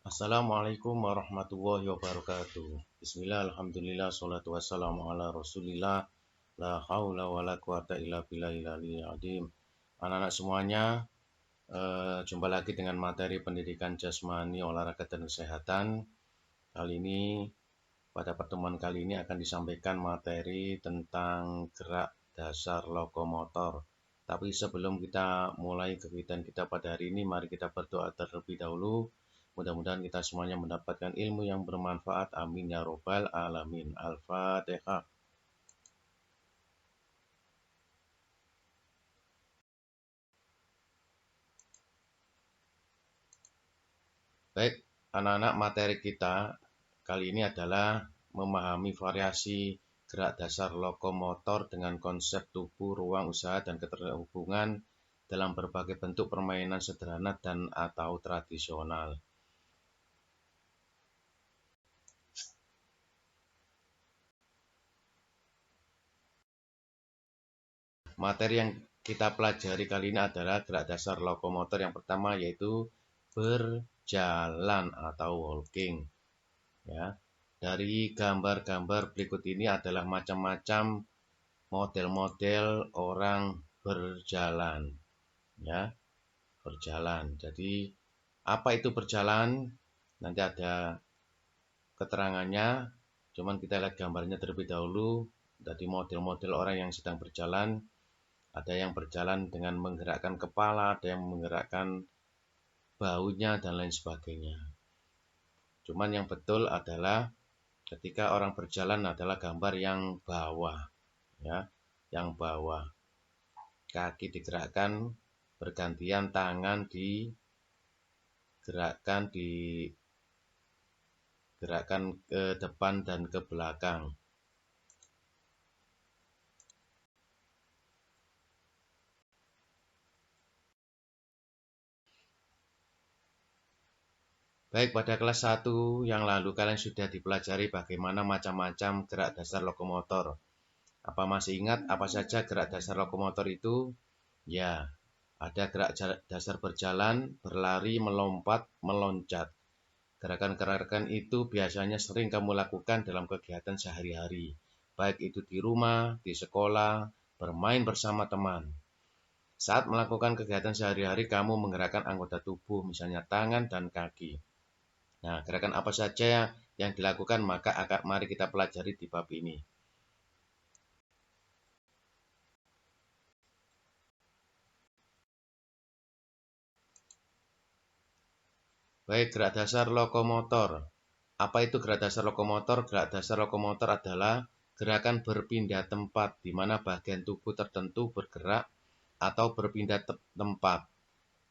Assalamualaikum warahmatullahi wabarakatuh. Bismillah, alhamdulillah, salatu wassalamu ala rasulillah. La haula wa la quwata illa billahil aliyyil azim. Anak-anak semuanya, jumpa lagi dengan materi pendidikan jasmani, olahraga dan kesehatan. Kali ini, pada pertemuan kali ini akan disampaikan materi tentang gerak dasar lokomotor. Tapi sebelum kita mulai kegiatan kita pada hari ini, mari kita berdoa terlebih dahulu. Mudah-mudahan kita semuanya mendapatkan ilmu yang bermanfaat. Amin ya robbal alamin. Al-Fatihah. Baik, anak-anak, materi kita kali ini adalah memahami variasi gerak dasar lokomotor dengan konsep tubuh, ruang usaha, dan keterhubungan dalam berbagai bentuk permainan sederhana dan atau tradisional. Materi yang kita pelajari kali ini adalah gerak dasar lokomotor yang pertama, yaitu berjalan atau walking. Ya, dari gambar-gambar berikut ini adalah macam-macam model-model orang berjalan. Ya, berjalan. Jadi, apa itu berjalan? Nanti ada keterangannya. Cuman kita lihat gambarnya terlebih dahulu. Jadi model-model orang yang sedang berjalan. Ada yang berjalan dengan menggerakkan kepala, ada yang menggerakkan bahunya, dan lain sebagainya. Cuman yang betul adalah ketika orang berjalan adalah gambar yang bawah, ya, yang bawah. Kaki digerakkan bergantian, tangan digerakkan ke depan dan ke belakang. Baik, pada kelas 1 yang lalu kalian sudah dipelajari bagaimana macam-macam gerak dasar lokomotor. Apa masih ingat apa saja gerak dasar lokomotor itu? Ya, ada gerak dasar berjalan, berlari, melompat, meloncat. Gerakan-gerakan itu biasanya sering kamu lakukan dalam kegiatan sehari-hari, baik itu di rumah, di sekolah, bermain bersama teman. Saat melakukan kegiatan sehari-hari, kamu menggerakkan anggota tubuh, misalnya tangan dan kaki. Nah, gerakan apa saja yang dilakukan, mari kita pelajari di bab ini. Baik, gerak dasar lokomotor. Apa itu gerak dasar lokomotor? Gerak dasar lokomotor adalah gerakan berpindah tempat, di mana bagian tubuh tertentu bergerak atau berpindah tempat.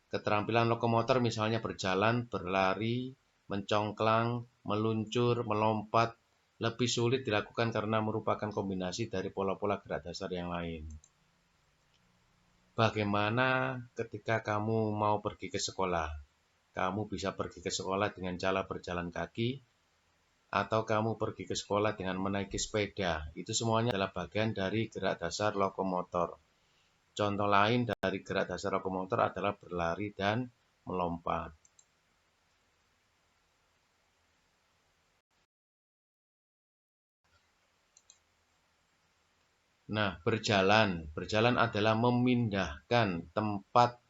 Keterampilan lokomotor misalnya berjalan, berlari, mencongklang, meluncur, melompat, lebih sulit dilakukan karena merupakan kombinasi dari pola-pola gerak dasar yang lain. Bagaimana ketika kamu mau pergi ke sekolah? Kamu bisa pergi ke sekolah dengan cara berjalan kaki, atau kamu pergi ke sekolah dengan menaiki sepeda. Itu semuanya adalah bagian dari gerak dasar lokomotor. Contoh lain dari gerak dasar lokomotor adalah berlari dan melompat. Nah, berjalan adalah memindahkan tempat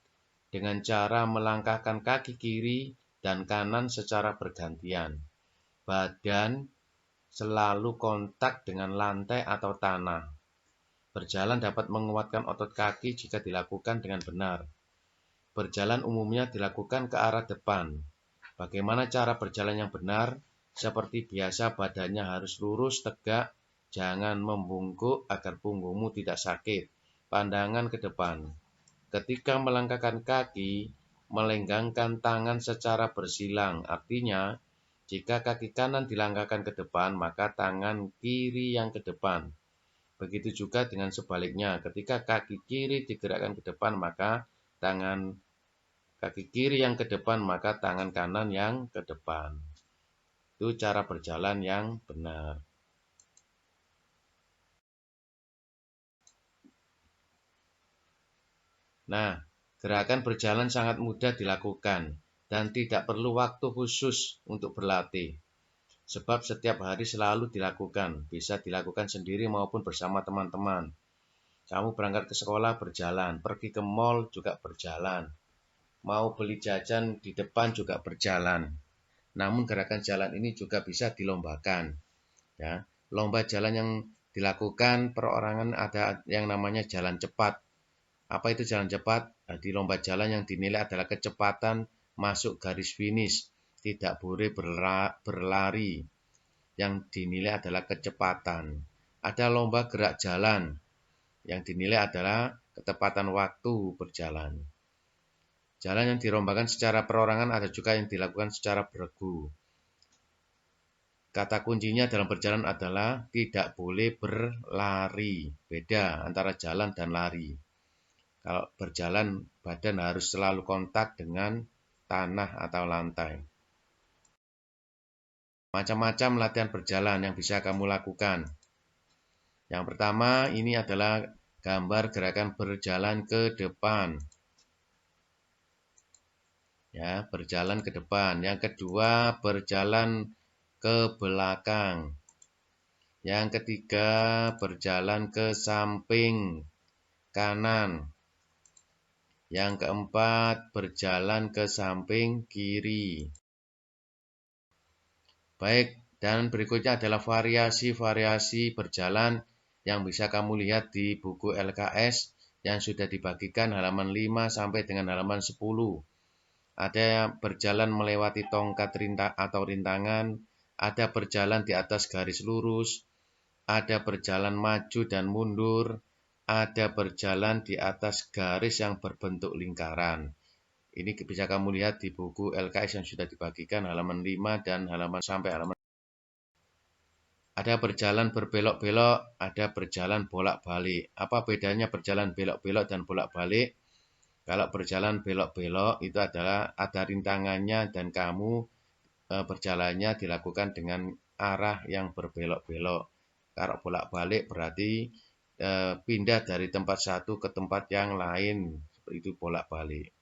dengan cara melangkahkan kaki kiri dan kanan secara bergantian. Badan selalu kontak dengan lantai atau tanah. Berjalan dapat menguatkan otot kaki jika dilakukan dengan benar. Berjalan umumnya dilakukan ke arah depan. Bagaimana cara berjalan yang benar? Seperti biasa, badannya harus lurus, tegak, jangan membungkuk agar punggungmu tidak sakit. Pandangan ke depan. Ketika melangkahkan kaki, melenggangkan tangan secara bersilang. Artinya, jika kaki kanan dilangkahkan ke depan, maka tangan kiri yang ke depan. Begitu juga dengan sebaliknya, ketika kaki kiri digerakkan ke depan, maka tangan kaki kiri yang ke depan, maka tangan kanan yang ke depan. Itu cara berjalan yang benar. Nah, gerakan berjalan sangat mudah dilakukan. dan tidak perlu waktu khusus untuk berlatih. Sebab setiap hari selalu dilakukan, bisa dilakukan sendiri maupun bersama teman-teman. Kamu berangkat ke sekolah berjalan, pergi ke mall juga berjalan, mau beli jajan di depan juga berjalan. Namun gerakan jalan ini juga bisa dilombakan. Ya, lomba jalan yang dilakukan perorangan ada yang namanya jalan cepat. Apa itu jalan cepat? Nah, di lomba jalan yang dinilai adalah kecepatan masuk garis finish, tidak boleh berlari. Yang dinilai adalah kecepatan. Ada lomba gerak jalan yang dinilai adalah ketepatan waktu berjalan. Jalan yang dirombakan secara perorangan ada juga yang dilakukan secara beregu. Kata kuncinya dalam berjalan adalah tidak boleh berlari. Beda antara jalan dan lari. Kalau berjalan, badan harus selalu kontak dengan tanah atau lantai. Macam-macam latihan berjalan yang bisa kamu lakukan. Yang pertama, ini adalah gambar gerakan berjalan ke depan. Ya, berjalan ke depan. Yang kedua, berjalan ke belakang. Yang ketiga, berjalan ke samping kanan. Yang keempat, berjalan ke samping kiri. Baik, dan berikutnya adalah variasi-variasi berjalan yang bisa kamu lihat di buku LKS yang sudah dibagikan halaman 5 sampai dengan halaman 10. Ada berjalan melewati tongkat atau rintangan, ada berjalan di atas garis lurus, ada berjalan maju dan mundur, ada berjalan di atas garis yang berbentuk lingkaran. Ini bisa kamu lihat di buku LKS yang sudah dibagikan halaman 5 dan halaman sampai halaman. Ada berjalan berbelok-belok, ada berjalan bolak-balik. Apa bedanya berjalan belok-belok dan bolak-balik? Kalau berjalan belok-belok itu adalah ada rintangannya dan kamu berjalannya dilakukan dengan arah yang berbelok-belok. Kalau bolak-balik berarti pindah dari tempat satu ke tempat yang lain, seperti itu bolak-balik.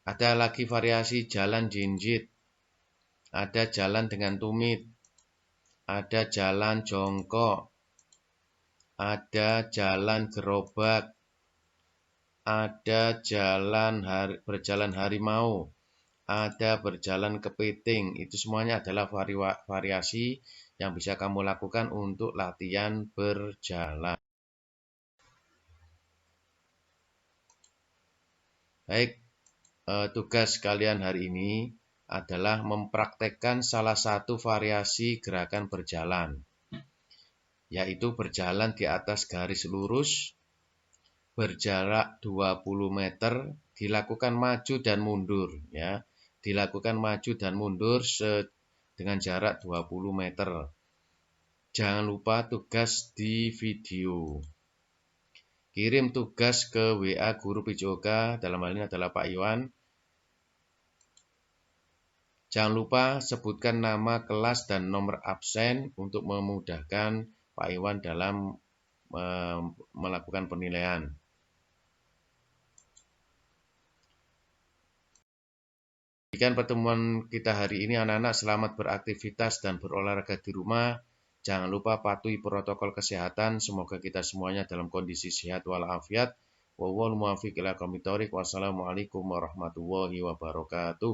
Ada lagi variasi jalan jinjit, ada jalan dengan tumit, ada jalan jongkok, ada jalan gerobak, ada jalan berjalan harimau, ada berjalan kepiting. Itu semuanya adalah variasi yang bisa kamu lakukan untuk latihan berjalan. Baik, tugas kalian hari ini adalah mempraktekkan salah satu variasi gerakan berjalan, yaitu berjalan di atas garis lurus, berjarak 20 meter, dilakukan maju dan mundur. Ya, dilakukan maju dan mundur dengan jarak 20 meter. Jangan lupa tugas di video. Kirim tugas ke WA Guru PJOK, dalam hal ini adalah Pak Iwan. Jangan lupa sebutkan nama kelas dan nomor absen untuk memudahkan Pak Iwan dalam melakukan penilaian. Demikian pertemuan kita hari ini anak-anak, selamat beraktivitas dan berolahraga di rumah. Jangan lupa patuhi protokol kesehatan. Semoga kita semuanya dalam kondisi sehat walafiat. Wallahul muwaffiq ila aqwamit thoriq. Wassalamualaikum warahmatullahi wabarakatuh.